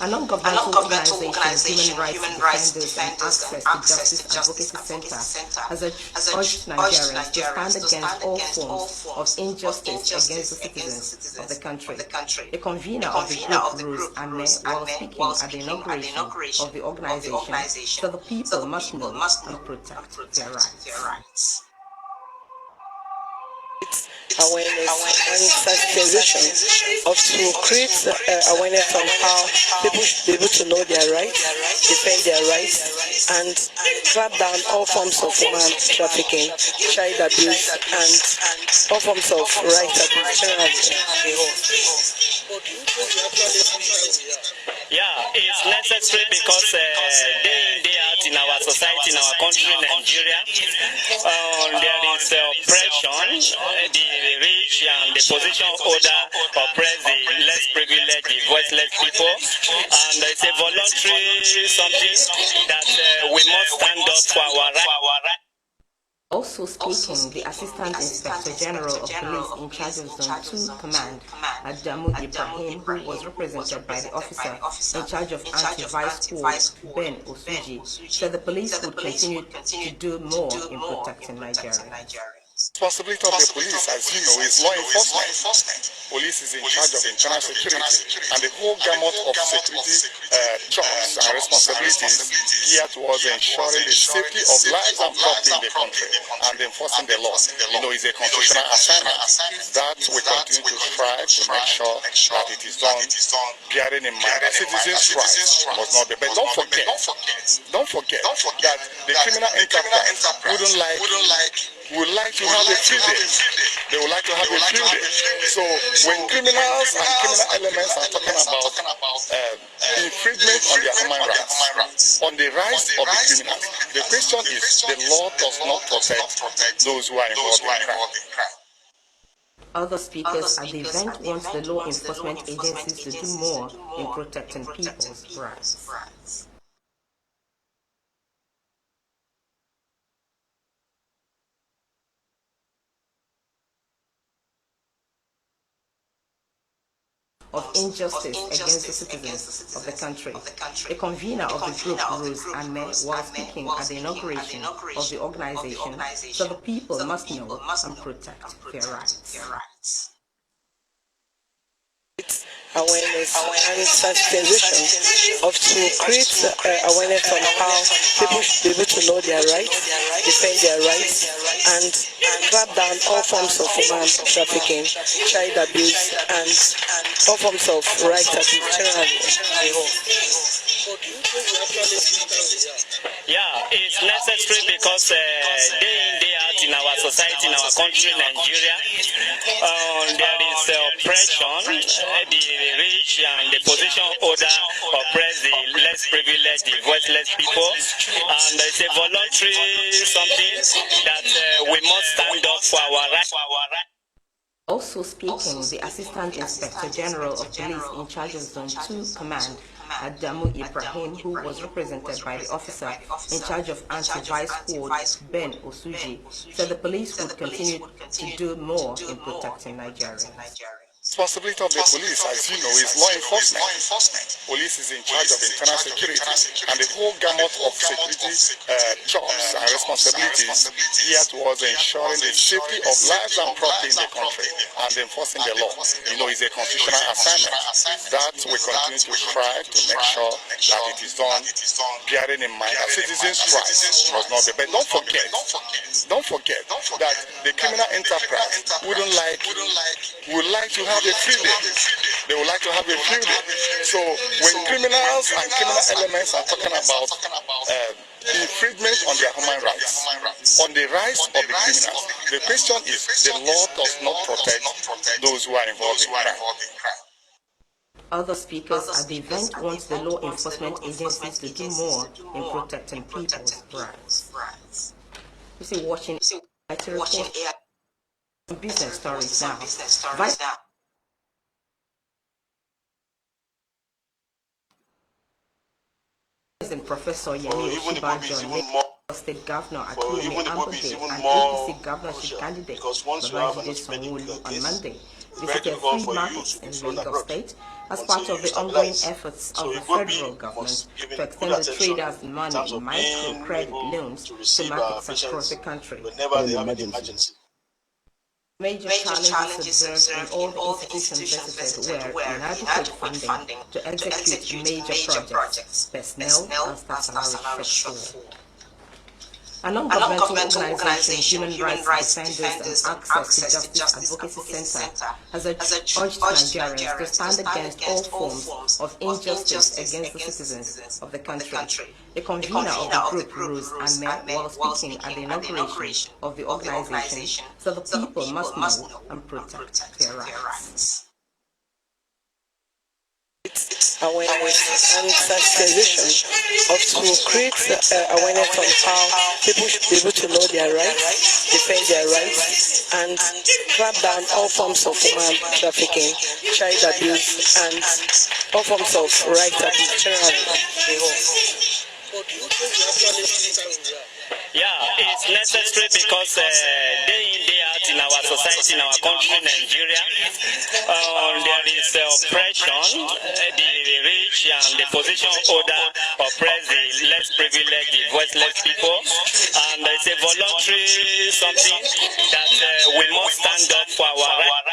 A non-governmental organization, Human Rights Defenders and Access to Justice Advocacy Center, has urged Nigerians to stand against all forms of injustice against the citizens of the country. The convener of the group, Rose Ane, while speaking at the inauguration of the organization, said the people must know and protect their rights. Awareness and sensitization of to create awareness on how people should be able to know their rights, defend their rights, and clap down all forms of human trafficking, child abuse, and all forms of rights abuse generally. Yeah, it's necessary because day in, day out in our society, in our country, Nigeria, there is oppression. The rich and the position holder oppress the less privileged, the voiceless people. And it's a voluntary something that we must stand up for our rights. Also speaking, the Assistant Inspector General of Police in charge of Zone 2 Command, Adamu Ibrahim, who was represented by the officer in charge of Anti-Vice Squad, Ben Osuji, said the police would continue to do more in protecting Nigerians. Responsibility of the police, as you know, is law enforcement. Police is in charge of internal security, and the whole gamut of security jobs and responsibilities geared towards ensuring the safety of lives and property in the country and enforcing the law. You know, is a constitutional assignment that we continue to strive to make sure that it is done, bearing in mind that citizens' rights must not be. But don't forget that the criminal enterprise would like to have a free day. They would like to have a free day. So when criminals and criminal elements are talking about infringement on their human rights, on the rights of the criminals, the question is the law does not protect those who are involved in crime. Other speakers at the event want the law enforcement agencies to do more in protecting people's rights. Of injustice against the citizens of the country. The convener of the group, Rose Ane, while speaking at the inauguration of the organization, said the people must know and protect their rights. Awareness and sensitization of to create awareness on how people should be able to know their rights, defend their rights, and clap down all forms of human trafficking, child abuse, and all forms of rights abuse generally. Yeah, it's necessary because day in, day out in our society, in our country, Nigeria, there is oppression. The rich and the position holder oppress the less privileged, the voiceless people. And it's a voluntary something that we must stand up for our rights. Also speaking, the Assistant Inspector General of Police in charge of Zone 2 Command, Adamu Ibrahim, who was represented by the officer in charge of Anti-Vice Squad, Ben Osuji, said the police would continue to do more in protecting Nigerians. Responsibility of the police, as you know, is law enforcement. Police is in charge of internal security, and the whole gamut of security jobs and responsibilities geared towards ensuring the safety of lives and property in the country and enforcing the law. You know, is a constitutional assignment that we continue to strive to make sure that it is done, bearing in mind that citizens' rights must not be. But don't forget that the criminal enterprise would like to have a free day. They would like to have a free day. So when criminals and criminal elements are talking about infringement on their human rights, on the rights of the criminals, the question is the law does not protect those who are involved in crime. Other speakers at the event want the law enforcement agencies to do more in protecting people's rights. You see, watching business stories now. And Professor Yemi Oshibajo, State Governor Akinwumi Ambode, and APC governorship candidate Babajide Sanwo-Olu on Monday visited three markets in Lagos State as part of the ongoing efforts of the federal government to extend the traders' money in microcredit loans to markets across the country. Whenever they have an emergency. Major challenges observed in all the institutions visited were inadequate funding to execute major projects, personnel and staff salary shortfall. A non-governmental organization, Human Rights Defenders and Access to Justice Advocacy Center, has urged Nigerians to stand against all forms of injustice against the citizens of the country. The convener of the group, Rose Ahmed, while speaking at the inauguration of the organization, said the people must know and protect their rights. Awareness and sensitization of to create awareness on how people should be able to know their rights, defend their rights, and clamp down all forms of human trafficking, child abuse, and all forms of rights abuse generally. Yeah, it's necessary because day in, day out in our society, in our country, Nigeria, there is oppression. The rich and the position holder oppress the less privileged, the voiceless people. And it's a voluntary something that we must stand up for our rights.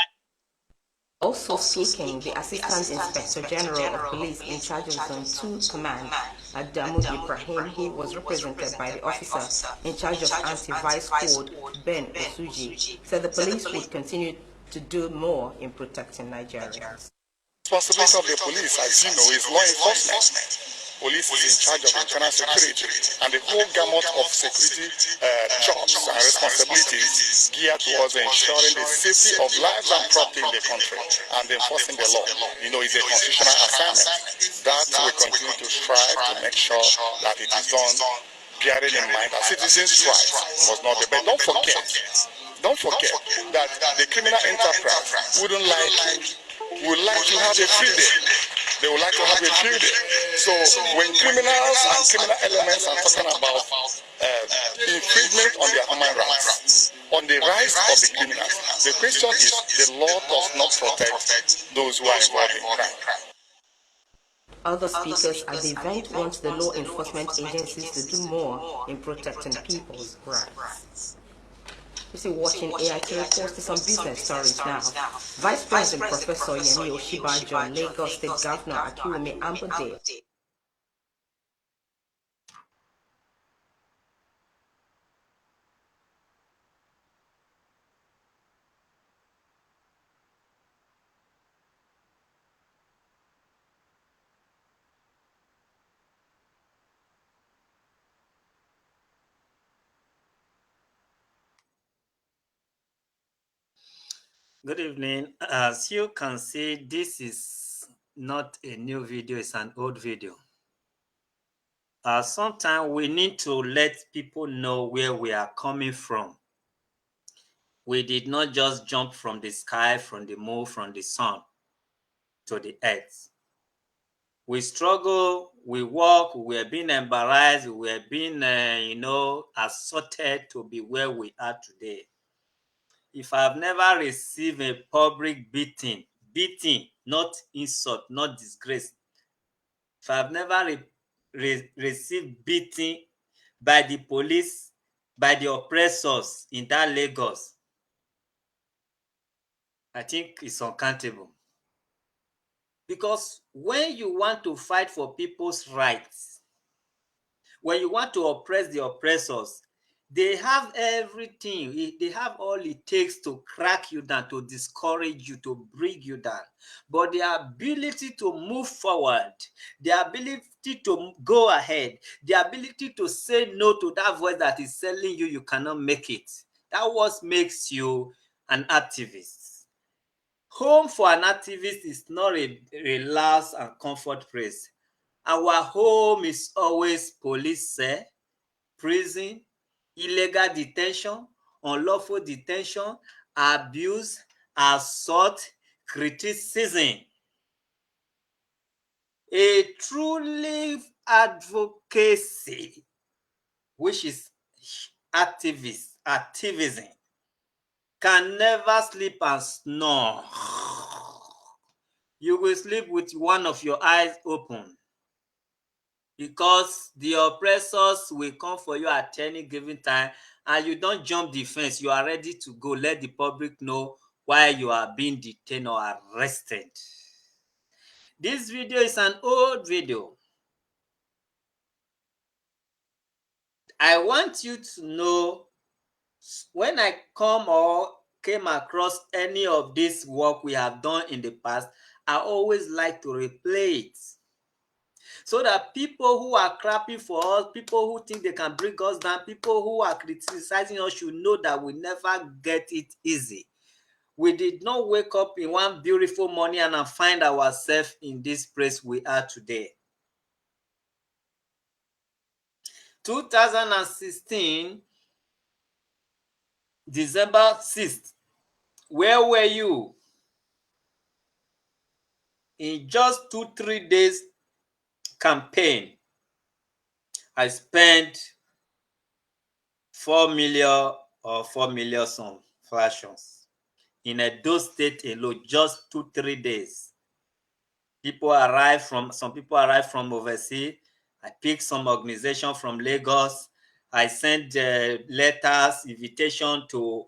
Also speaking, the Assistant Inspector General of Police in charge of Zone 2 Command, Adamu Ibrahim, who was represented by the officer in charge of Anti-Vice Squad, Ben Osuji, said the police would continue to do more in protecting Nigerians. Responsibility of the police, as you know, is law enforcement. Police is in charge of internal security, and the whole gamut of security jobs and responsibilities geared towards ensuring the safety of lives and property in the country and enforcing the law. You know, it's a constitutional assignment that we continue to strive to make sure that it is done, bearing in mind that citizens' rights must not be. But don't forget that the criminal enterprise would like to have a free day. They would like to have a field day. So when criminals and criminal elements are talking about infringement on their human rights, on the rights of the criminals, the question is the law does not protect those who are involved in crime. Other speakers at the event want the law enforcement agencies to do more in protecting people's rights. You see, watching AIT reports to some business stories now. Vice President Professor Yemi Oshibajo, Lagos State Governor Akiwumi Ambode, Good evening. As you can see, this is not a new video, it's an old video. Sometimes we need to let people know where we are coming from. We did not just jump from the sky, from the moon, from the sun to the earth. We struggle, we walk, we are being embarrassed, we are being, assaulted to be where we are today. If I've never received a public beating, not insult, not disgrace. If I've never received beating by the police, by the oppressors in that Lagos, I think it's uncountable. Because when you want to fight for people's rights, when you want to oppress the oppressors, they have everything. They have all it takes to crack you down, to discourage you, to bring you down. But their ability to move forward, their ability to go ahead, the ability to say no to that voice that is telling you you cannot make it, that what makes you an activist. Home for an activist is not a relaxed and comfort place. Our home is always police cell, prison, illegal detention, unlawful detention, abuse, assault, criticism. A truly advocacy, which is activism, can never sleep and snore. You will sleep with one of your eyes open, because the oppressors will come for you at any given time, and you don't jump the fence. You are ready to go. Let the public know why you are being detained or arrested. This video is an old video. I want you to know, when I come or came across any of this work we have done in the past, I always like to replay it, so that people who are clapping for us, people who think they can bring us down, people who are criticizing us should know that we never get it easy. We did not wake up in one beautiful morning and find ourselves in this place we are today. 2016, December 6th, where were you? In just 2-3 days campaign, I spent 4 million or 4 million some fractions in Edo State alone, just 2-3 days. Some people arrived from overseas. I picked some organization from Lagos. I sent letters, invitation to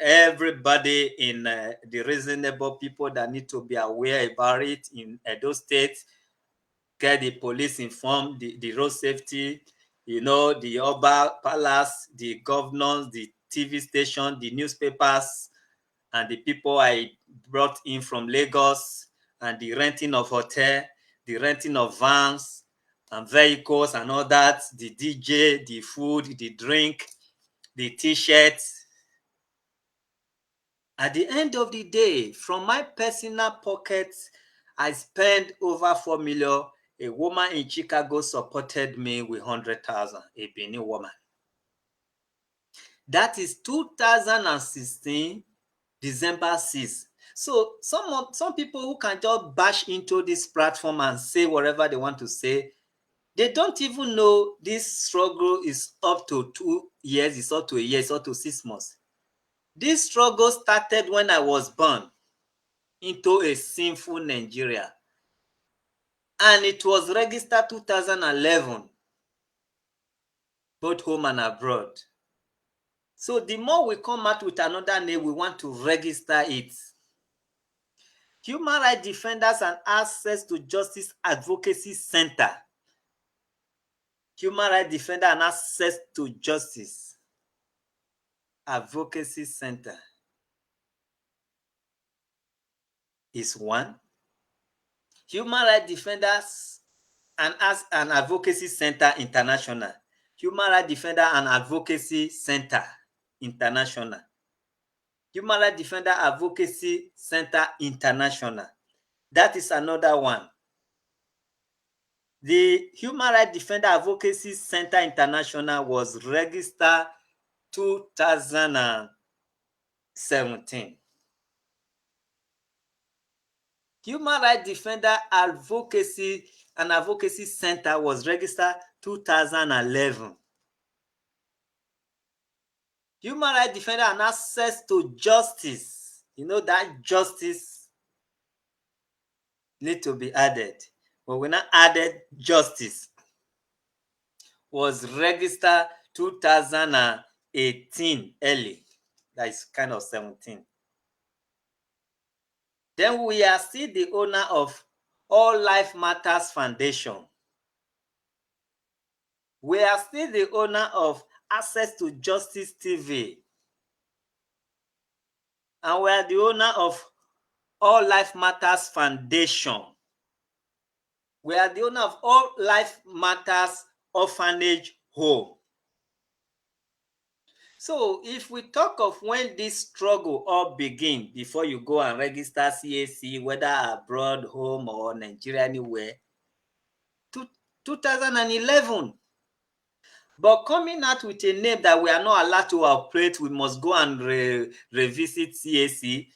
everybody in the reasonable people that need to be aware about it in Edo State. Get the police informed, the road safety, the Oba Palace, the governors, the TV station, the newspapers, and the people I brought in from Lagos, and the renting of hotel, the renting of vans and vehicles and all that, the DJ, the food, the drink, the t-shirts. At the end of the day, from my personal pockets, I spent over 4 million. A woman in Chicago supported me with 100,000, a Benin woman. That is 2016, December 6th. So some people who can just bash into this platform and say whatever they want to say, they don't even know this struggle is up to 2 years, it's up to a year, it's up to 6 months. This struggle started when I was born into a sinful Nigeria, and it was registered 2011, both home and abroad. So the more we come out with another name, we want to register it. Human Rights Defenders and Access to Justice Advocacy Center. Human Rights Defender and Access to Justice Advocacy Center is one. Human Rights Defenders and Advocacy Center International. Human Rights Defender and Advocacy Center International. Human Rights Defender Advocacy Center International. That is another one. The Human Rights Defender Advocacy Center International was registered 2017. Human Rights Defender Advocacy and Advocacy Center was registered 2011. Human Rights Defender and Access to Justice, that justice need to be added. But we not added justice. Was registered 2018 early. That is kind of 17. Then we are still the owner of All Life Matters Foundation. We are still the owner of Access to Justice TV. And we are the owner of All Life Matters Foundation. We are the owner of All Life Matters Orphanage Home. So if we talk of when this struggle all begin, before you go and register CAC, whether abroad, home, or Nigeria, anywhere, 2011. But coming out with a name that we are not allowed to operate, we must go and revisit CAC.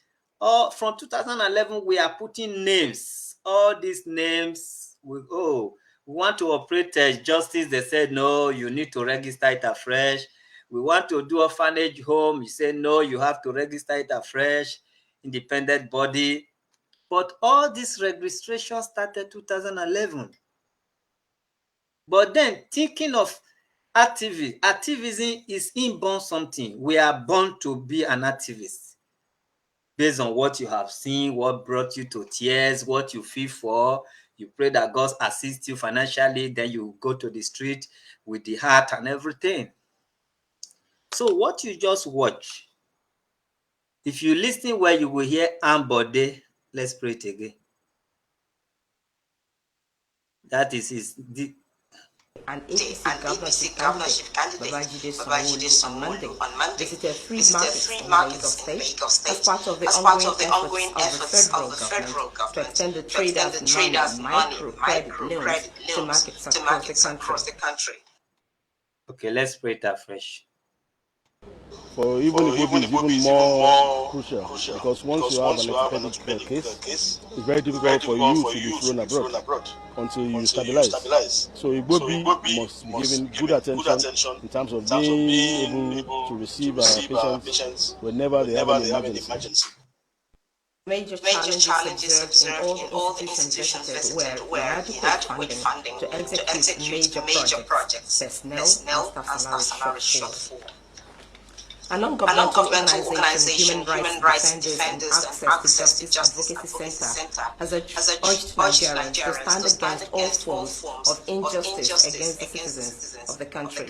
From 2011, we are putting names. All these names, we want to operate justice. They said, no, you need to register it afresh. We want to do orphanage home. You say, no, you have to register it afresh, independent body. But all this registration started 2011. But then thinking of activism is inborn something. We are born to be an activist based on what you have seen, what brought you to tears, what you feel for. You pray that God assists you financially, then you go to the street with the heart and everything. So what you just watch, if you listen where you will hear Ambode, let's pray it again. That is the an APC governorship candidate, Babajide Sanwo-Olu, on Monday, visited three markets in Lagos State as part of the ongoing efforts of the federal government to extend the traders' micro credit loans to markets across the country. Okay, let's pray it afresh. For even Igbo is even more crucial because once you have an electricity case, it's very difficult for you to be thrown abroad until you stabilize. So Igbo must be given good attention in terms of being able to receive patients whenever they have an emergency. Major challenges observed in all the institutions visited were inadequate funding to execute major projects, personnel and staff salary shortfall. A non-governmental organization, Human Rights Defenders and Access to Justice Advocacy Center, has urged Nigerians to stand against all forms of injustice against the citizens of the country.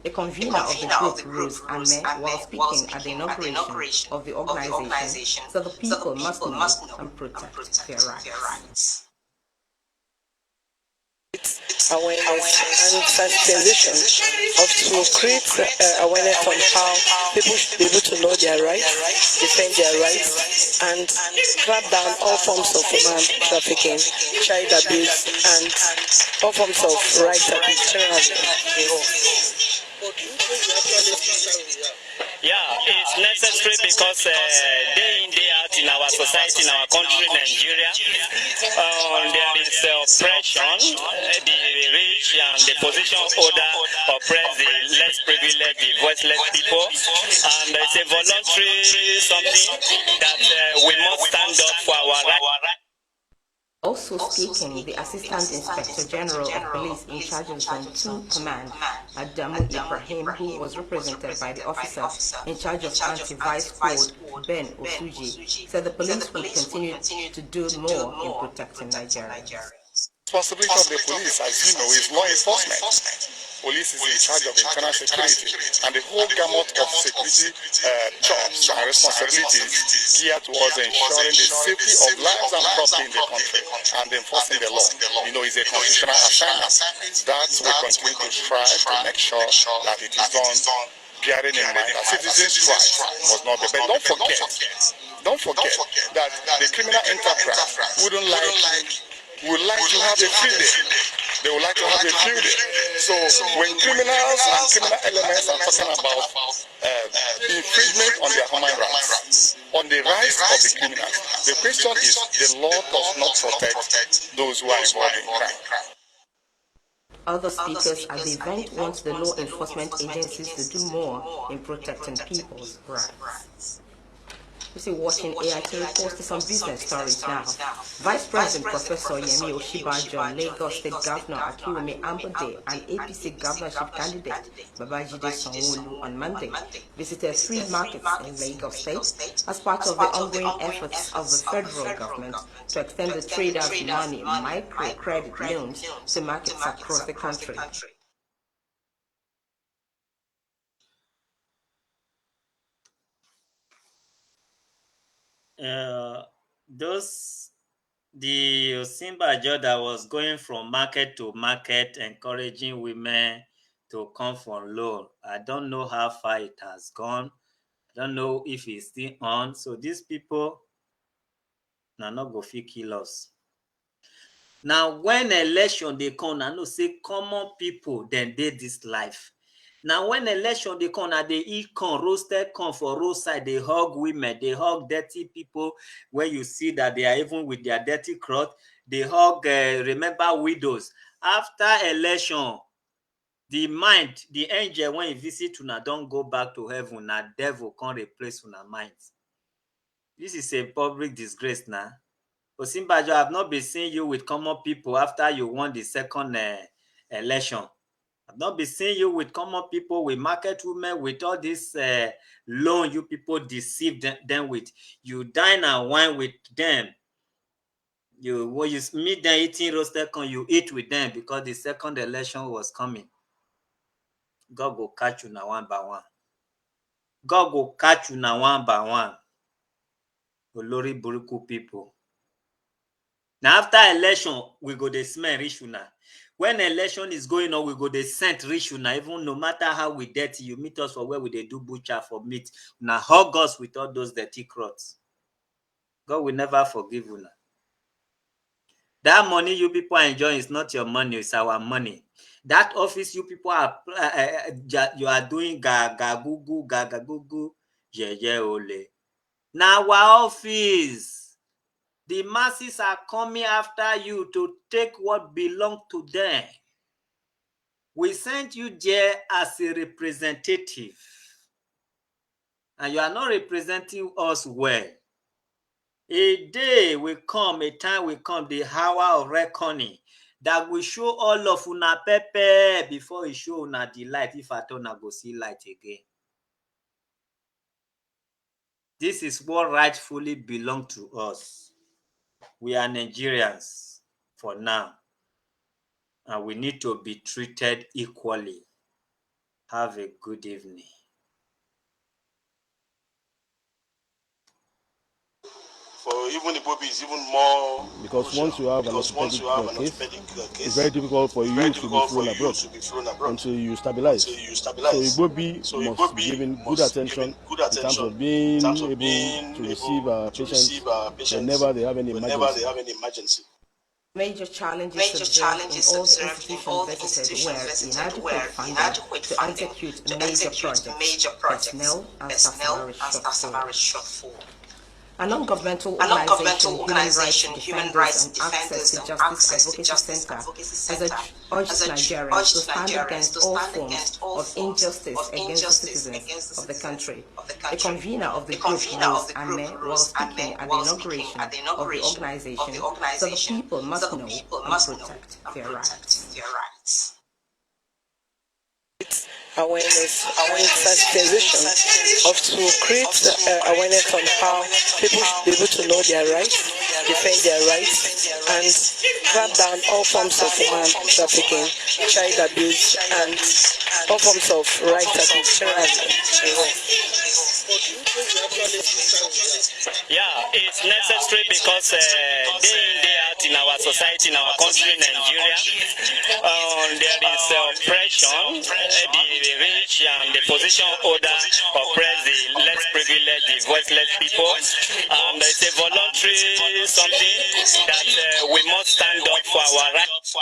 The convener of the group, Rose Ame, while speaking at the inauguration of the organization, said the people must know and protect their rights. Awareness and sensitization to create awareness on how people should be able to know their rights, defend their rights, and clamp down all forms of human trafficking, child abuse, and all forms of rights abuse. Yeah, it's necessary because day in, day out in our society, in our country, Nigeria, there is oppression. The rich and the position holder oppress the less privileged, the voiceless people. And it's a voluntary something that we must stand up for our rights. Also speaking, the Assistant Inspector General of Police in charge of Zone 2 Command, Adamu Ibrahim, who was represented by the officer in charge of Anti-Vice Squad, Ben Osuji, said the police will continue to do more in protecting Nigerians. Responsibility of the police, as you know, is law enforcement. Police is in charge of internal security, and the whole gamut of security jobs and responsibilities geared towards ensuring the safety of lives and property in the country and enforcing the law. You know, it's a constitutional assignment. That's we continue to strive to make sure that it is done, bearing in mind that citizens' rights must not be. But don't forget that the criminal enterprise would like to have a field day. They would like to have a field day. So when criminals and criminal elements are talking about infringement on their human rights, on the rights of the criminals, the question is the law does not protect those who are involved in crime. Other speakers at the event want the law enforcement agencies to do more in protecting people's rights. You see, watching AIT reports to some business stories now. Vice President Professor Yemi Oshibajo, Lagos State Governor Akiwumi Ambode, and APC governorship candidate Babajide Sanwo-Olu on Monday visited three markets in Lagos State as part of the ongoing efforts of the federal government to extend the traders' money micro-credit loans to markets across the country. The Osinbajo that was going from market to market, encouraging women to come for loan. I don't know how far it has gone. I don't know if it's still on. So these people now not go fit kill us. Now, when election they come, I know say common people then did this life. Now, when election they come, they eat corn, roasted corn for roadside, they hug women, they hug dirty people. When you see that they are even with their dirty cloth, they hug, remember widows. After election, The mind, the angel, when you visit una, don't go back to heaven. Na devil can't replace una mind. This is a public disgrace now. Osinbajo, I have not been seeing you with common people after you won the second election. I've not been seeing you with common people, with market women, with all this loan you people deceived them with. You dine and wine with them. When you meet them eating roasted corn, you eat with them because the second election was coming. God will catch you now one by one. God will catch you now one by one. Olori Buruku people. Now after election, we go dey smell reach una. When election is going on, we go dey scent reach una. Even no matter how we dirty, you meet us for where we dey do butcher for meat. Una hug us with all those dirty cloths. God will never forgive una. That money you people are enjoying is not your money, it's our money. That office you people are you are doing gagagugu, jeje ole. Now our office. The masses are coming after you to take what belongs to them. We sent you there as a representative. And you are not representing us well. A day will come, a time will come, the hour of reckoning, that will show all of una pepe before it show una the light, if at all una go see light again. This is what rightfully belongs to us. We are Nigerians for now, and we need to be treated equally. Have a good evening. For even the Bobby is even more because once you have an orthopedic case, it's very difficult for you to be flown abroad until you stabilize. So Igbobi must be given good attention in terms of being able to receive patients whenever they have any emergency. Major challenges observed in all the institutions visited were inadequate funding to execute major projects, personnel and staff are shortfall. A non-governmental organization, Human Rights Defenders and Access to Justice Advocacy Center, has urged Nigerians to stand against all forms of injustice against the citizens of the country. The convener of the group, Rose Ame, was speaking at the inauguration of the organization, so the people must know and protect their rights. Awareness and sensitization of to create awareness on how people should be able to know their rights, defend their rights, and crack down all forms of human trafficking, child abuse, and all forms of rights abuse. Yeah, it's necessary because day in, day out in our society, in our country, Nigeria, there is oppression. The rich and the position holder oppress the less privileged, the voiceless people. And it's a voluntary something that we must stand up for our rights.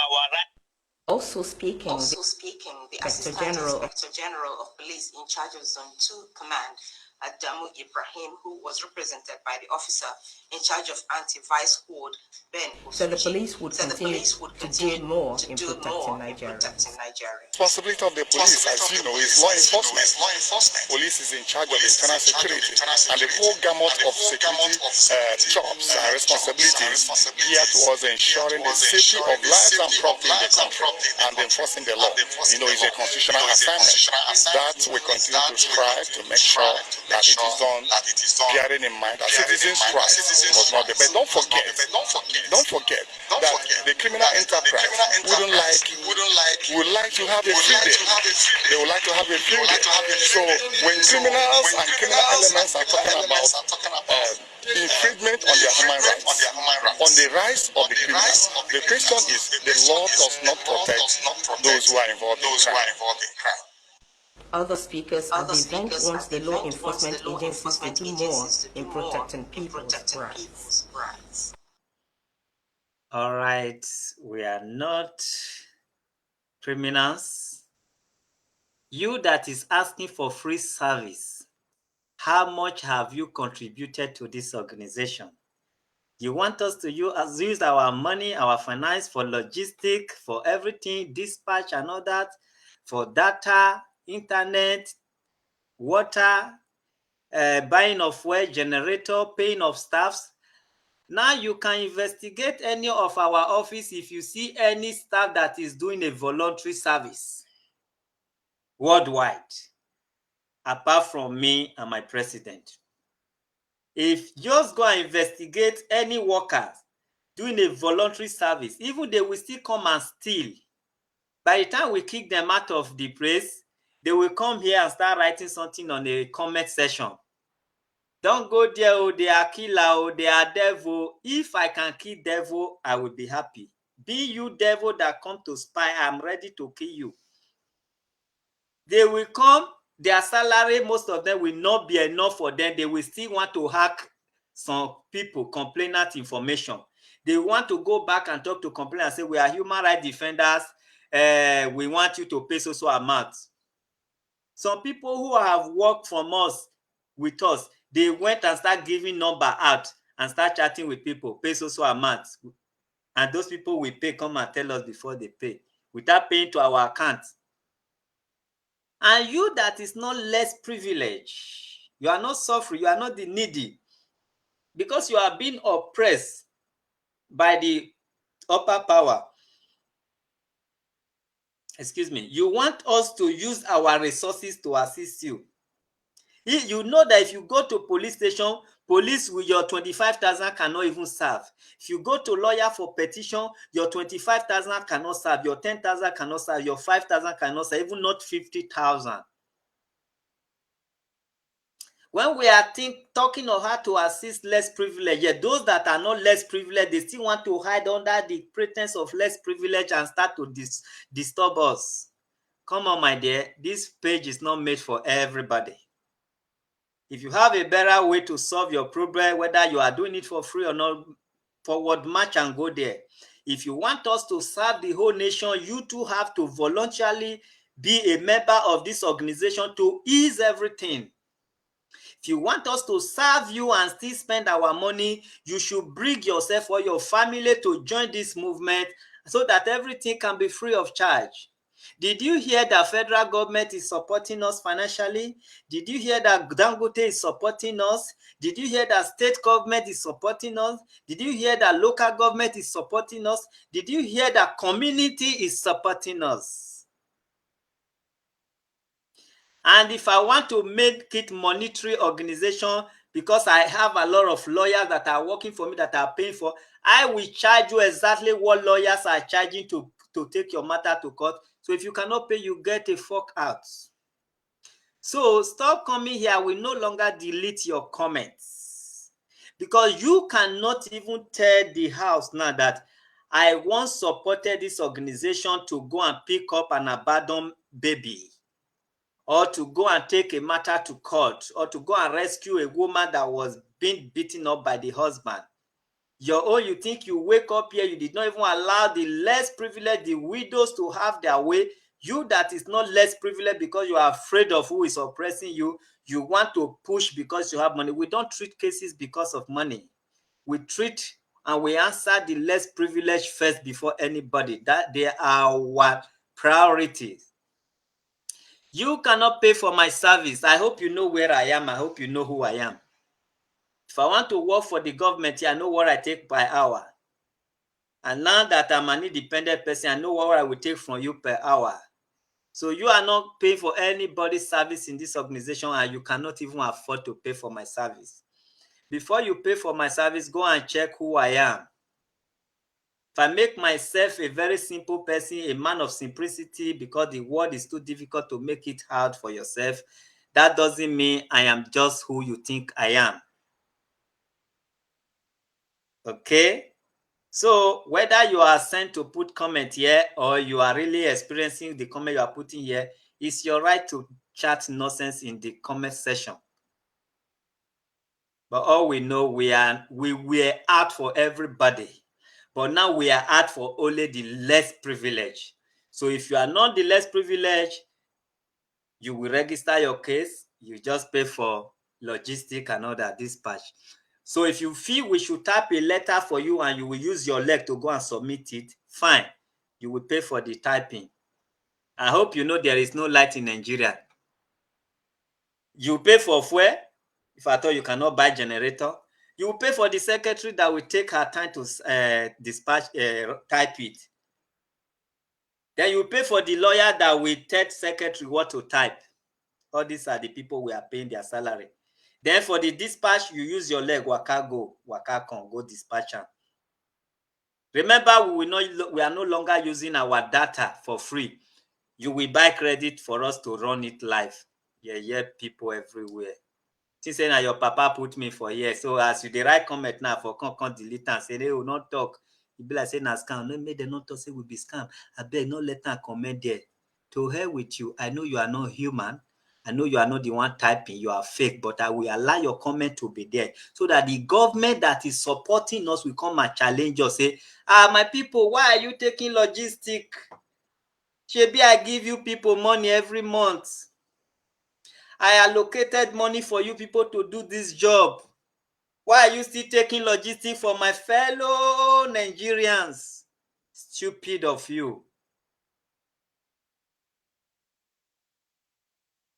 Also speaking, the Assistant Inspector General of Police in charge of Zone 2 Command, Adamu Ibrahim, who was represented by the officer in charge of anti-vice squad, Ben Osuji. So the police would continue to do more in protecting Nigeria. Responsibility of the police, as you know, is law enforcement. Police is in charge of internal security, and the whole gamut of security jobs and responsibilities geared towards ensuring the safety of lives and property in the country and enforcing the law. You know, it's a constitutional assignment that we continue to strive to make sure that it is done, bearing in mind that citizens' rights must not be. But don't forget that the criminal enterprise would like to have a free day. They would like to have a free day. So when criminals and criminal elements are talking about infringement on their human rights, on the rights of the criminals, the question is the law does not protect those who are involved in crime. Other speakers at the event want the law enforcement agencies to do more in protecting people's rights. All right, we are not criminals. You that is asking for free service, how much have you contributed to this organization? You want us to use our money, our finance for logistics, for everything, dispatch and all that, for data, internet, water, buying of fuel, generator, paying of staffs. Now you can investigate any of our office if you see any staff that is doing a voluntary service worldwide, apart from me and my president. If just go and investigate any workers doing a voluntary service, even they will still come and steal. By the time we kick them out of the place, they will come here and start writing something on a comment section. Don't go there, oh, they are killer, oh, they are devil. If I can kill devil, I will be happy. Be you devil that come to spy, I'm ready to kill you. They will come, their salary, most of them will not be enough for them. They will still want to hack some people, complainant information. They want to go back and talk to complainants and say, we are human rights defenders. We want you to pay so amount. Some people who have worked from us, with us, they went and start giving number out and start chatting with people, pay so amount. And those people will pay, come and tell us before they pay, without paying to our account. And you that is not less privileged, you are not suffering, you are not the needy, because you are being oppressed by the upper power. Excuse me. You want us to use our resources to assist you. You know that if you go to police station, police with your 25,000 cannot even serve. If you go to lawyer for petition, your 25,000 cannot serve, your 10,000 cannot serve, your 5,000 cannot serve, even not 50,000. When we are talking of how to assist less privileged, yet those that are not less privileged, they still want to hide under the pretense of less privilege and start to disturb us. Come on, my dear, this page is not made for everybody. If you have a better way to solve your problem, whether you are doing it for free or not, forward march and go there. If you want us to serve the whole nation, you too have to voluntarily be a member of this organization to ease everything. If you want us to serve you and still spend our money, you should bring yourself or your family to join this movement so that everything can be free of charge. Did you hear that federal government is supporting us financially? Did you hear that Dangote is supporting us? Did you hear that state government is supporting us? Did you hear that local government is supporting us? Did you hear that community is supporting us? And if I want to make it monetary organization, because I have a lot of lawyers that are working for me that are paying for, I will charge you exactly what lawyers are charging to take your matter to court. So if you cannot pay, you get a fuck out. So stop coming here. I will no longer delete your comments, because you cannot even tell the house now that I once supported this organization to go and pick up an abandoned baby, or to go and take a matter to court, or to go and rescue a woman that was being beaten up by the husband. You think you wake up here, you did not even allow the less privileged, the widows, to have their way. You that is not less privileged because you are afraid of who is oppressing you, you want to push because you have money. We don't treat cases because of money. We treat and we answer the less privileged first before anybody. That they are our priorities. You cannot pay for my service. I hope you know where I am. I hope you know who I am. If I want to work for the government, I know what I take per hour. And now that I'm an independent person, I know what I will take from you per hour. So you are not paying for anybody's service in this organization, and you cannot even afford to pay for my service. Before you pay for my service, go and check who I am. If I make myself a very simple person, a man of simplicity, because the world is too difficult to make it hard for yourself, that doesn't mean I am just who you think I am. Okay? So whether you are sent to put comment here or you are really experiencing the comment you are putting here, it's your right to chat nonsense in the comment section. But all we know, we were out for everybody. But now we are out for only the less privileged. So if you are not the less privileged, you will register your case. You just pay for logistic and all that, dispatch. So if you feel we should type a letter for you and you will use your leg to go and submit it, fine. You will pay for the typing. I hope you know there is no light in Nigeria. You pay for fuel, if at all you cannot buy generator. You pay for the secretary that will take her time to dispatch, type it. Then you pay for the lawyer that will tell secretary what to type. All these are the people we are paying their salary. Then for the dispatch, you use your leg, waka go, waka come, go dispatch am. Remember, we are no longer using our data for free. You will buy credit for us to run it live. Yeah, people everywhere. Since say na your papa put me for here, so as you dey write comment now for come delete am, say they will not talk. E be like say na scam. No, make dem not talk say we be scam. Abeg, no let am comment there. To hell with you. I know you are not human. I know you are not the one typing, you are fake, but I will allow your comment to be there so that the government that is supporting us will come and challenge us. Say, my people, why are you taking logistic? Shebi, I give you people money every month. I allocated money for you people to do this job. Why are you still taking logistics for my fellow Nigerians? Stupid of you.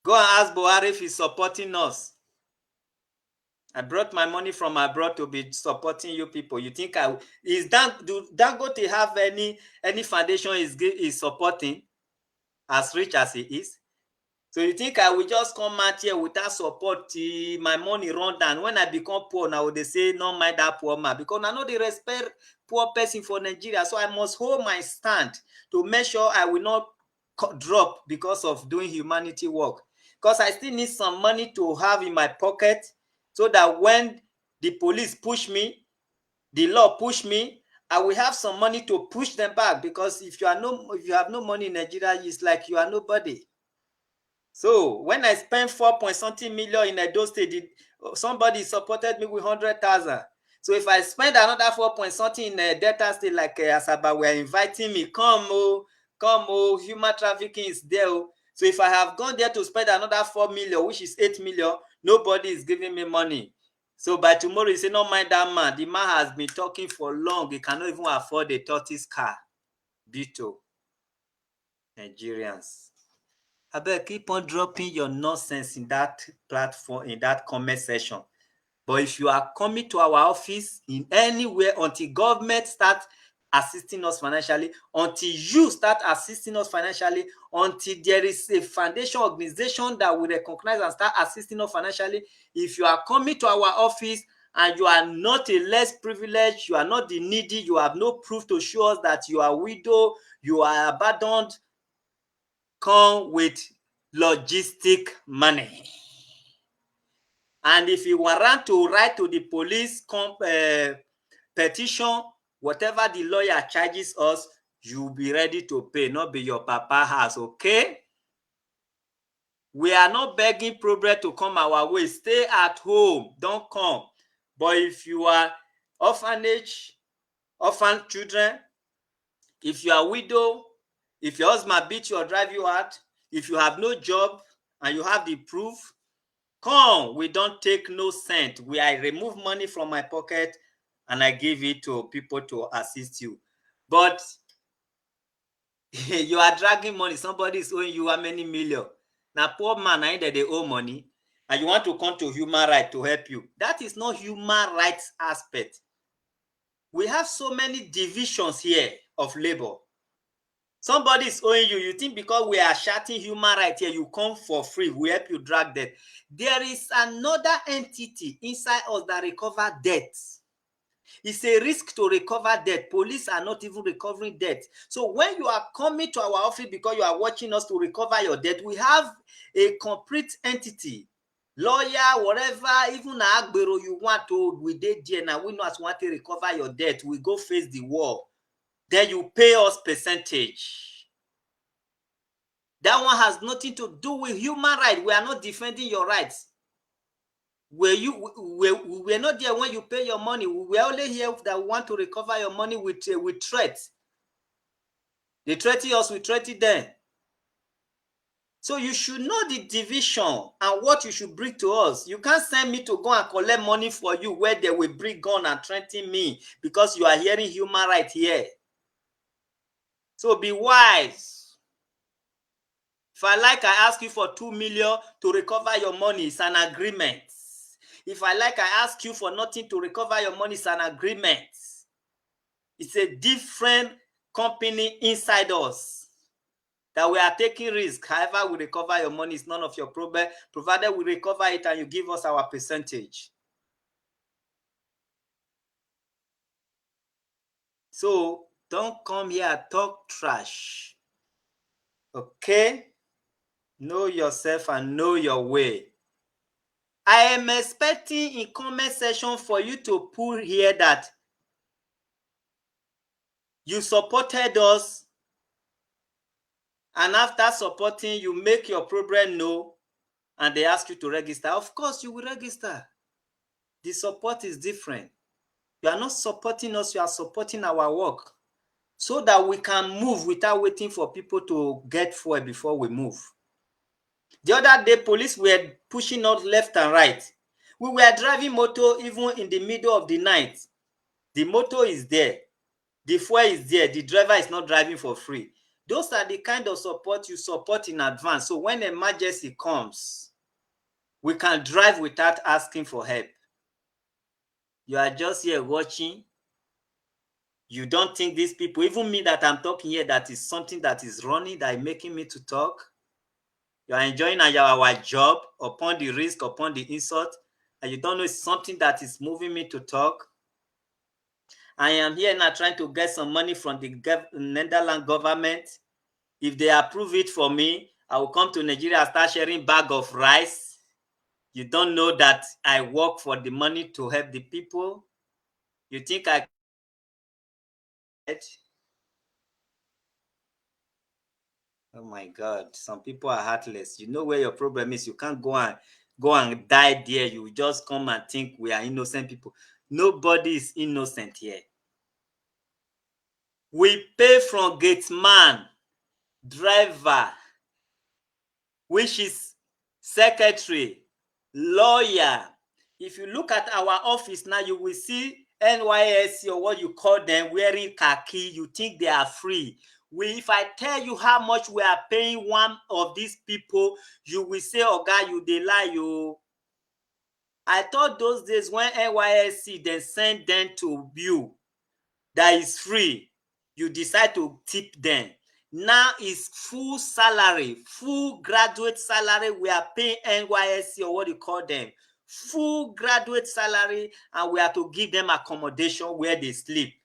Go and ask Buhari if he's supporting us. I brought my money from abroad to be supporting you people. You think do Dangote have any foundation is supporting as rich as he is? So you think I will just come out here without support till my money run down? When I become poor now, they say no mind that poor man, because I know they respect poor person for Nigeria. So I must hold my stand to make sure I will not drop because of doing humanity work. Because I still need some money to have in my pocket so that when the police push me, the law push me, I will have some money to push them back. Because if you have no money in Nigeria, it's like you are nobody. So when I spent 4.something million in Edo State, somebody supported me with 100,000. So if I spend another 4.something in Delta State, like Asaba, we are inviting me, come, human trafficking is there. So if I have gone there to spend another 4 million, which is 8 million, nobody is giving me money. So by tomorrow, you say, no mind that man. The man has been talking for long. He cannot even afford a tortoise car. Bito. Nigerians. I better keep on dropping your nonsense in that platform, in that comment section. But if you are coming to our office in anywhere until government start assisting us financially, until you start assisting us financially, until there is a foundation organization that will recognize and start assisting us financially, if you are coming to our office and you are not a less privileged, you are not the needy, you have no proof to show us that you are widow, you are abandoned, come with logistic money. And if you want to write to the police petition, whatever the lawyer charges us, you'll be ready to pay, not be your papa house, okay? We are not begging progress to come our way. Stay at home, don't come. But if you are orphan children, if you are widow, if your husband beat you or drive you out, if you have no job and you have the proof, come, we don't take no cent. I remove money from my pocket and I give it to people to assist you. But you are dragging money. Somebody is owing you how many million? Now, poor man, I that they owe money, and you want to come to human right to help you. That is not human rights aspect. We have so many divisions here of labor. Somebody is owing you. You think because we are shouting human rights here, you come for free. We help you drag debt. There is another entity inside us that recover debt. It's a risk to recover debt. Police are not even recovering debt. So when you are coming to our office because you are watching us to recover your debt, we have a complete entity. Lawyer, whatever, even Agbero you want to, we did there now. We know as want to recover your debt. We go face the wall. Then you pay us percentage. That one has nothing to do with human rights. We are not defending your rights. We're not there when you pay your money. We're only here that we want to recover your money with threats. They threaten us, we threaten them. So you should know the division and what you should bring to us. You can't send me to go and collect money for you where they will bring gun and threaten me because you are hearing human rights here. So be wise. If I like, I ask you for 2 million to recover your money. It's an agreement. If I like, I ask you for nothing to recover your money. It's an agreement. It's a different company inside us that we are taking risk. However, we recover your money. It's none of your problem, provided we recover it and you give us our percentage. So don't come here and talk trash. Okay? Know yourself and know your way. I am expecting in comment section for you to put here that you supported us, and after supporting, you make your problem known, and they ask you to register. Of course, you will register. The support is different. You are not supporting us, you are supporting our work so that we can move without waiting for people to get fuel before we move. The other day, police were pushing us left and right. We were driving motor even in the middle of the night. The motor is there. The fuel is there. The driver is not driving for free. Those are the kind of support you support in advance. So when emergency comes, we can drive without asking for help. You are just here watching. You don't think these people, even me that I'm talking here, that is something that is running, that is making me to talk. You are enjoying our job upon the risk, upon the insult, and you don't know it's something that is moving me to talk. I am here now trying to get some money from the Netherlands government. If they approve it for me, I will come to Nigeria and start sharing bag of rice. You don't know that I work for the money to help the people. You think I... Oh my God, some people are heartless. You know where your problem is. You can't go and die there. You just come and think we are innocent people. Nobody is innocent here. We pay from gate man, driver, which is secretary, lawyer. If you look at our office now, you will see NYSC or what you call them wearing khaki. You think they are free. If I tell you how much we are paying one of these people, you will say, "Oh God, you dey lie, you." I thought those days when NYSC then send them to you that is free, you decide to tip them. Now is full salary, full graduate salary. We are paying NYSC or what you call them, full graduate salary, and we are to give them accommodation where they sleep.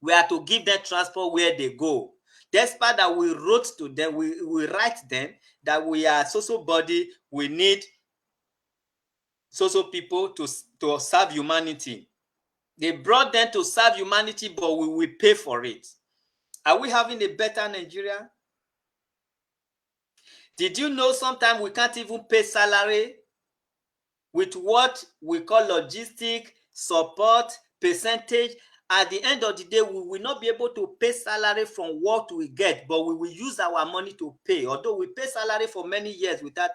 We are to give them transport where they go. Despite that, we wrote to them, we write them that we are social body, we need social people to serve humanity. They brought them to serve humanity, but we will pay for it. Are we having a better Nigeria? Did you know sometimes we can't even pay salary with what we call logistic support percentage? At the end of the day, we will not be able to pay salary from what we get, but we will use our money to pay, although we pay salary for many years without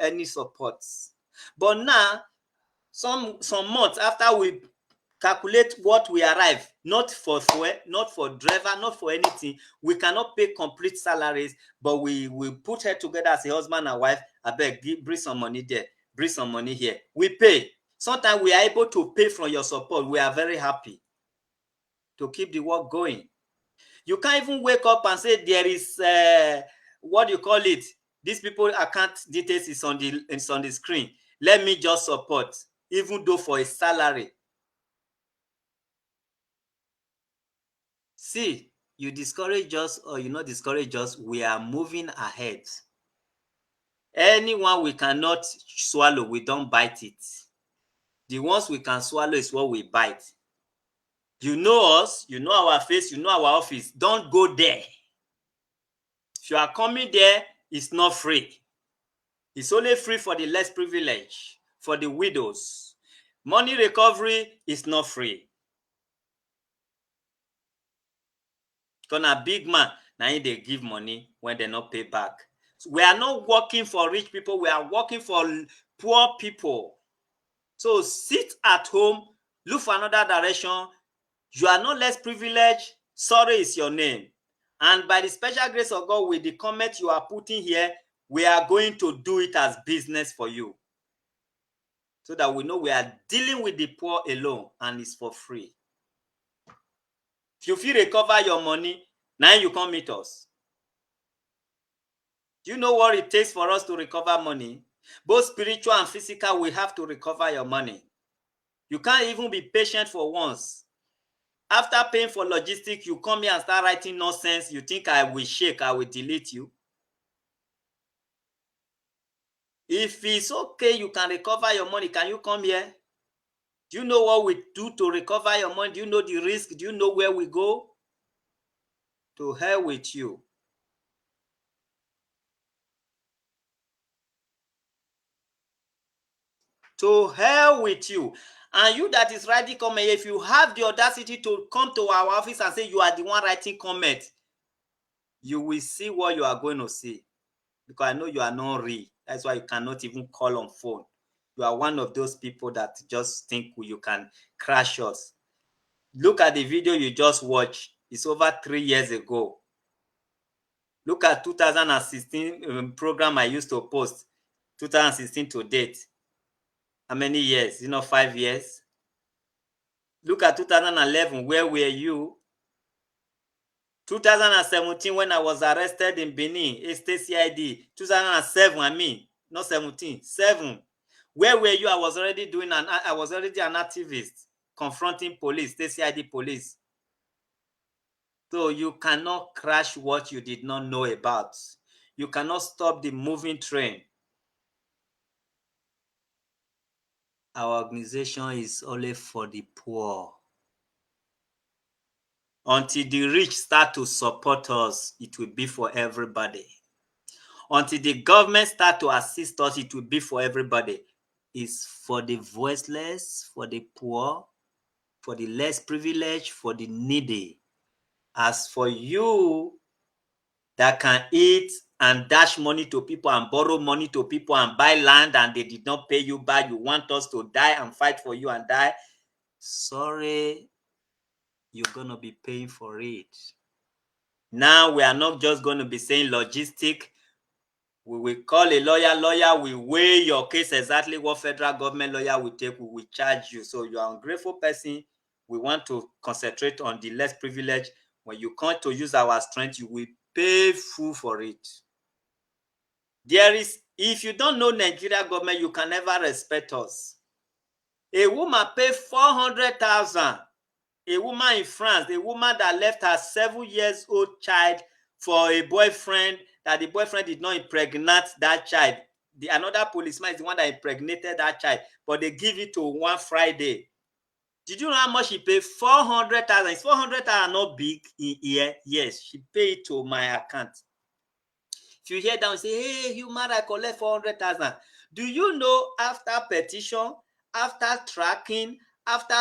any supports. But now, some months after we calculate what we arrive, not for fuel, not for driver, not for anything, we cannot pay complete salaries, but we put her together as a husband and wife. I beg, bring some money there, bring some money here. We pay. Sometimes we are able to pay from your support. We are very happy to keep the work going. You can't even wake up and say there is what you call it. These people account details is on the screen. Let me just support, even though for a salary. See, you discourage us or you not discourage us, we are moving ahead. Anyone we cannot swallow, we don't bite it. The ones we can swallow is what we bite. You know us, you know our face, you know our office. Don't go there. If you are coming there, it's not free. It's only free for the less privileged, for the widows. Money recovery is not free. Because a big man, now they give money when they not pay back. So we are not working for rich people. We are working for poor people. So sit at home, look for another direction. You are not less privileged. Sorry is your name. And by the special grace of God, with the comment you are putting here, we are going to do it as business for you. So that we know we are dealing with the poor alone and it's for free. If you feel recover your money, now you come meet us. Do you know what it takes for us to recover money? Both spiritual and physical, we have to recover your money. You can't even be patient for once. After paying for logistics, you come here and start writing nonsense. You think I will shake, I will delete you. If it's okay, you can recover your money. Can you come here? Do you know what we do to recover your money? Do you know the risk? Do you know where we go? To hell with you. To hell with you. And you that is writing comment, if you have the audacity to come to our office and say you are the one writing comment, you will see what you are going to see. Because I know you are not real. That's why you cannot even call on phone. You are one of those people that just think you can crash us. Look at the video you just watched. It's over 3 years ago. Look at 2016 program I used to post. 2016 to date. How many years? 5 years. Look at 2011. Where were you? 2017, when I was arrested in Benin, State CID. 2007, not 17, 7. Where were you? I was already an activist confronting police, State CID police. So you cannot crash what you did not know about. You cannot stop the moving train. Our organization is only for the poor. Until the rich start to support us, it will be for everybody. Until the government start to assist us, it will be for everybody. It's for the voiceless, for the poor, for the less privileged, for the needy. As for you that can eat and dash money to people and borrow money to people and buy land and they did not pay you back, you want us to die and fight for you and die, sorry, you're going to be paying for it. Now we are not just going to be saying logistic. We will call a lawyer will weigh your case exactly what federal government lawyer will take, we will charge you. So you are an ungrateful person. We want to concentrate on the less privileged. When you come to use our strength, you will pay full for it. If you don't know Nigeria government, you can never respect us. A woman paid 400,000. A woman in France, a woman that left her 7-year-old child for a boyfriend, that the boyfriend did not impregnate that child. Another policeman is the one that impregnated that child, but they give it to one Friday. Did you know how much she paid? 400,000. Is 400,000 not big in here? Yes, she paid to my account. If you hear down say, hey, human right collect 400,000. Do you know after petition, after tracking, after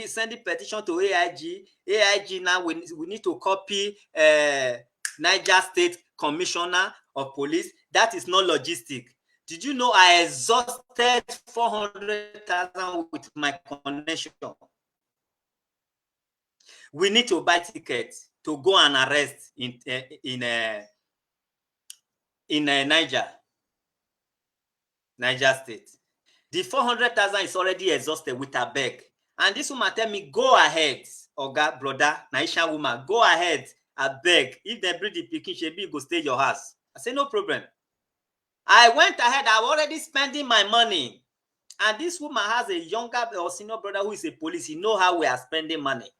sending petition to AIG now we need to copy Niger State Commissioner of Police. That is not logistic. Did you know I exhausted 400,000 with my connection? We need to buy tickets to go and arrest in Niger State. The 400,000 is already exhausted with a beg. And this woman tell me, go ahead, Oga, brother, Naisha woman, go ahead, I beg. If they bring the pikin, shebi go stay your house. I say, no problem. I went ahead, I'm already spending my money. And this woman has a younger or senior brother who is a police. He know how we are spending money.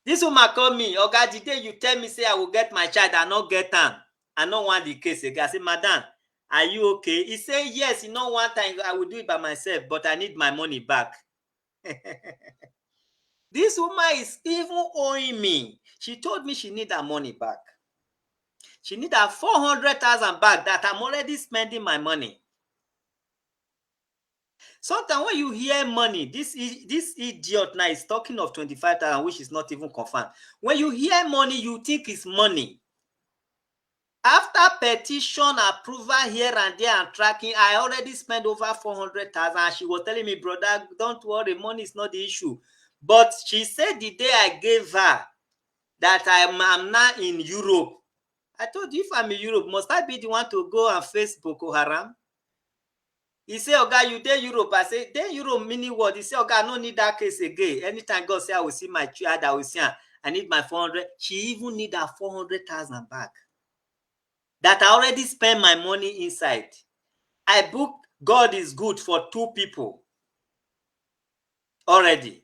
This woman called me, Oga, the day you tell me, say I will get my child, I not get them. I don't want the case again. I say, madam, are you okay? He said, yes, you know, one time I will do it by myself, but I need my money back. This woman is even owing me. She told me she need her money back. She need her 400,000 back that I'm already spending my money. Sometimes when you hear money, this idiot now is talking of 25,000, which is not even confirmed. When you hear money, you think it's money. After petition approval here and there and tracking, I already spent over 400,000. She was telling me, brother, don't worry, money is not the issue. But she said the day I gave her that I'm now in Europe. I told you, if I'm in Europe, must I be the one to go and face Boko Haram? He say, Oga, you dey Europe. I say, dey Europe meaning what? He say, Oga, I no need that case again. Anytime God say I will see my child, I will see her. I need my 400. She even need her 400,000 back. That I already spent my money inside. I booked God is good for 2 people already.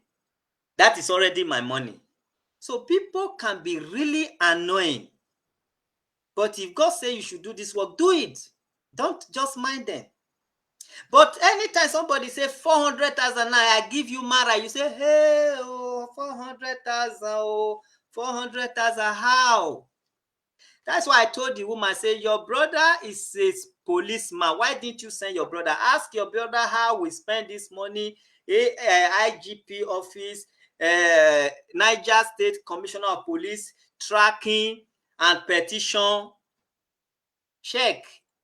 That is already my money. So people can be really annoying. But if God say you should do this work, do it. Don't just mind them. But anytime somebody say 400,000 now, I give you Mara, you say, hey, oh, 400,000, oh, 400,000, how? That's why I told the woman, say, your brother is a policeman. Why didn't you send your brother? Ask your brother how we spend this money. IGP office, Niger State Commissioner of Police, tracking and petition. Check.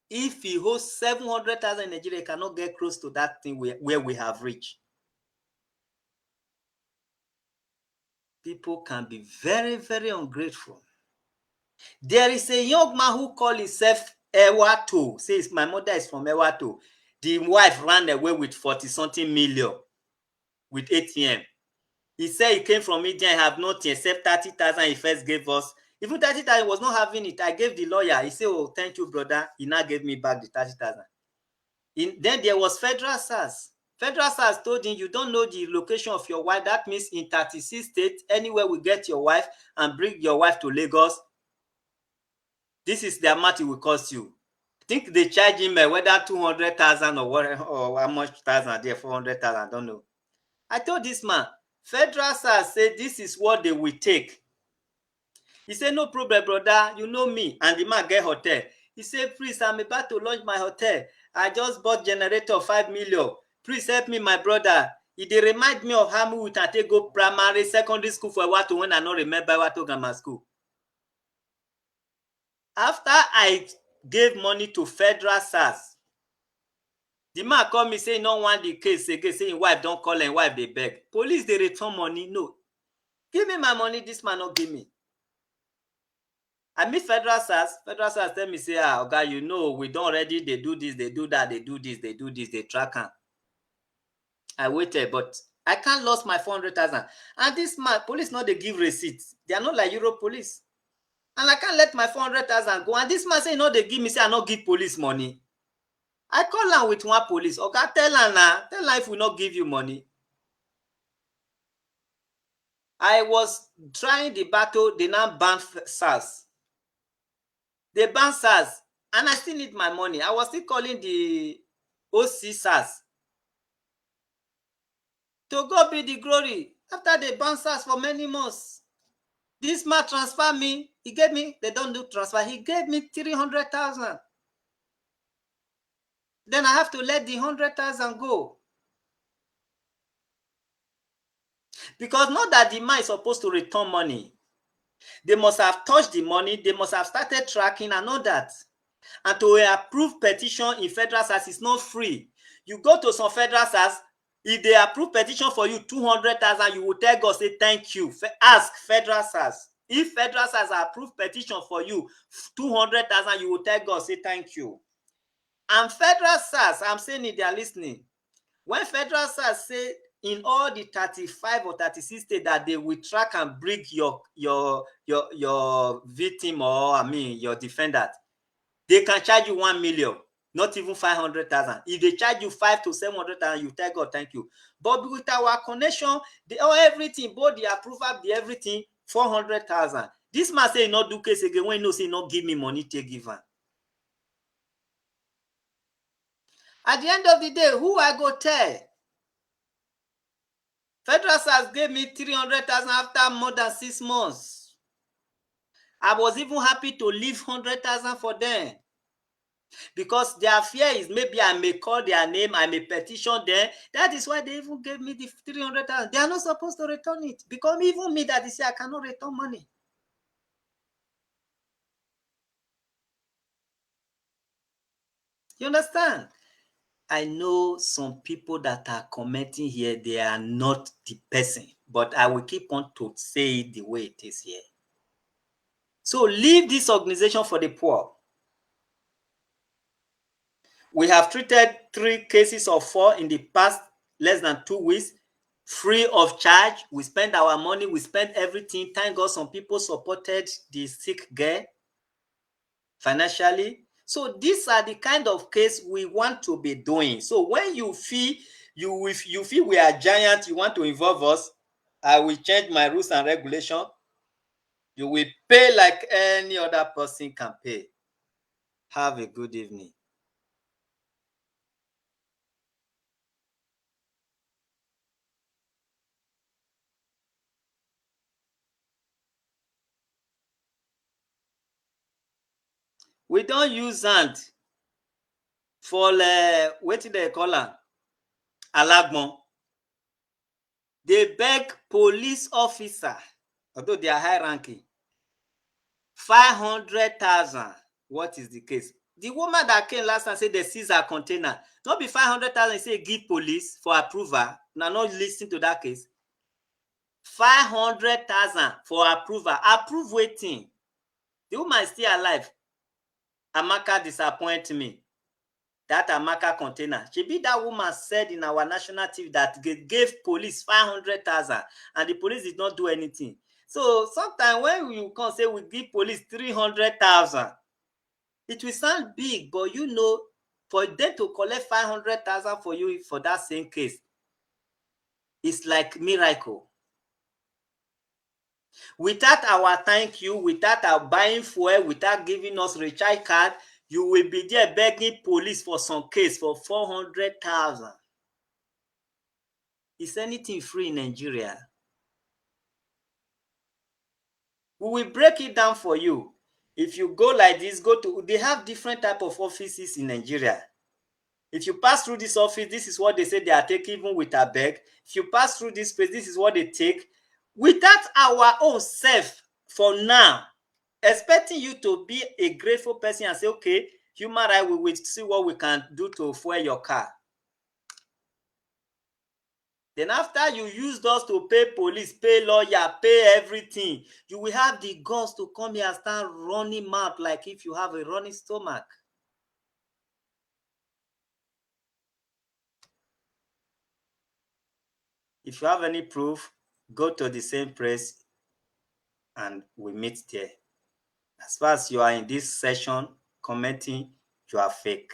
If he holds 700,000 in Nigeria, cannot get close to that thing where we have reached. People can be very, very ungrateful. There is a young man who called himself Ewato. Says, my mother is from Ewato. The wife ran away with 40-something million with ATM. He said he came from India and have nothing except 30,000 he first gave us. Even 30,000 he was not having it. I gave the lawyer. He said, oh, thank you, brother. He now gave me back the 30,000. Then there was Federal SARS. Federal SARS told him, you don't know the location of your wife. That means in 36 states, anywhere we get your wife and bring your wife to Lagos, this is the amount it will cost you. I think they charge him whether 200,000 or what, or how much thousand there, 400,000, I don't know. I told this man, Federal SARS said this is what they will take. He said, no problem, brother. You know me. And the man get hotel. He said, please, I'm about to launch my hotel. I just bought generator 5 million. Please help me, my brother. It remind me of how we can take go primary, secondary school for Ewato when I don't remember Ewato Grammar School. After I gave money to Federal SARS, the man called me saying, no want the case again, saying wife don't call and wife they beg. Police they return money. No. Give me my money, this man not give me. I meet Federal SARS. Federal SARS tell me, say, Oga, you know, we don't already, they do this, they do that, they do this, they do this, they track them. I waited, but I can't lose my 400,000. And this man, police not they give receipts. They are not like Europe police. And I can't let my 400,000 go. And this man say, no, they give me, say, I not give police money. I call am with one police. Okay, tell am now. Tell am if we not give you money. I was trying the battle. They now ban SARS. They ban SARS. And I still need my money. I was still calling the OC SARS. To God be the glory. After they ban SARS for many months, this man transfer me. He gave me, they don't do transfer. He gave me 300,000. Then I have to let the 100,000 go. Because not that the man is supposed to return money. They must have touched the money. They must have started tracking and all that. And to approve petition in Federal SARS is not free. You go to some Federal SARS, if they approve petition for you 200,000, you will tell God, say thank you. Ask Federal SARS. If Federal SARS approve petition for you 200,000, you will tell God, say thank you. And Federal SARS, I'm saying it, they are listening. When Federal SARS say in all the 35 or 36 states that they will track and bring your victim, or your defendant, they can charge you 1 million, not even 500,000. If they charge you 500,000 to 700,000, you tell God thank you. But with our connection, everything, both the approval, the everything, 400,000. This man say not do case again when he knows he not give me money, take give him. At the end of the day, who I go tell? Federal SARS gave me 300,000 after more than 6 months. I was even happy to leave 100,000 for them. Because their fear is maybe I may call their name, I may petition them. That is why they even gave me the 300,000. They are not supposed to return it. Because even me that is here, I cannot return money. You understand? I know some people that are commenting here, they are not the person. But I will keep on to say it the way it is here. So leave this organization for the poor. We have treated 3 cases of 4 in the past less than 2 weeks, free of charge. We spend our money, we spend everything. Thank God some people supported the sick girl financially. So these are the kind of case we want to be doing. So when you feel you feel we are giant, you want to involve us, I will change my rules and regulation. You will pay like any other person can pay. Have a good evening. We don't use hand for what did they call am? Alagbon. They beg police officer, although they are high ranking, 500,000. What is the case? The woman that came last time said they seize her container. Not be 500,000 say give police for approval. Now not listen to that case. 500,000 for approval. Approve waiting. The woman is still alive. Amaka disappoint me. That Amaka container. Shebi that woman said in our national TV that gave police 500,000 and the police did not do anything. So sometimes when you come say we give police 300,000, it will sound big, but you know, for them to collect 500,000 for you for that same case, it's like miracle. Without our thank you, without our buying fuel, without giving us recharge card, you will be there begging police for some case for 400,000. Is anything free in Nigeria? We will break it down for you. If you go like this, they have different type of offices in Nigeria. If you pass through this office, this is what they say they are taking, even with a bag. If you pass through this place, this is what they take. Without our own self, for now, expecting you to be a grateful person and say, okay, human right, we will see what we can do to fuel your car. Then after you use those to pay police, pay lawyer, pay everything, you will have the guts to come here and start running mouth like if you have a running stomach. If you have any proof, go to the same place and we meet there. As far as you are in this session commenting, you are fake.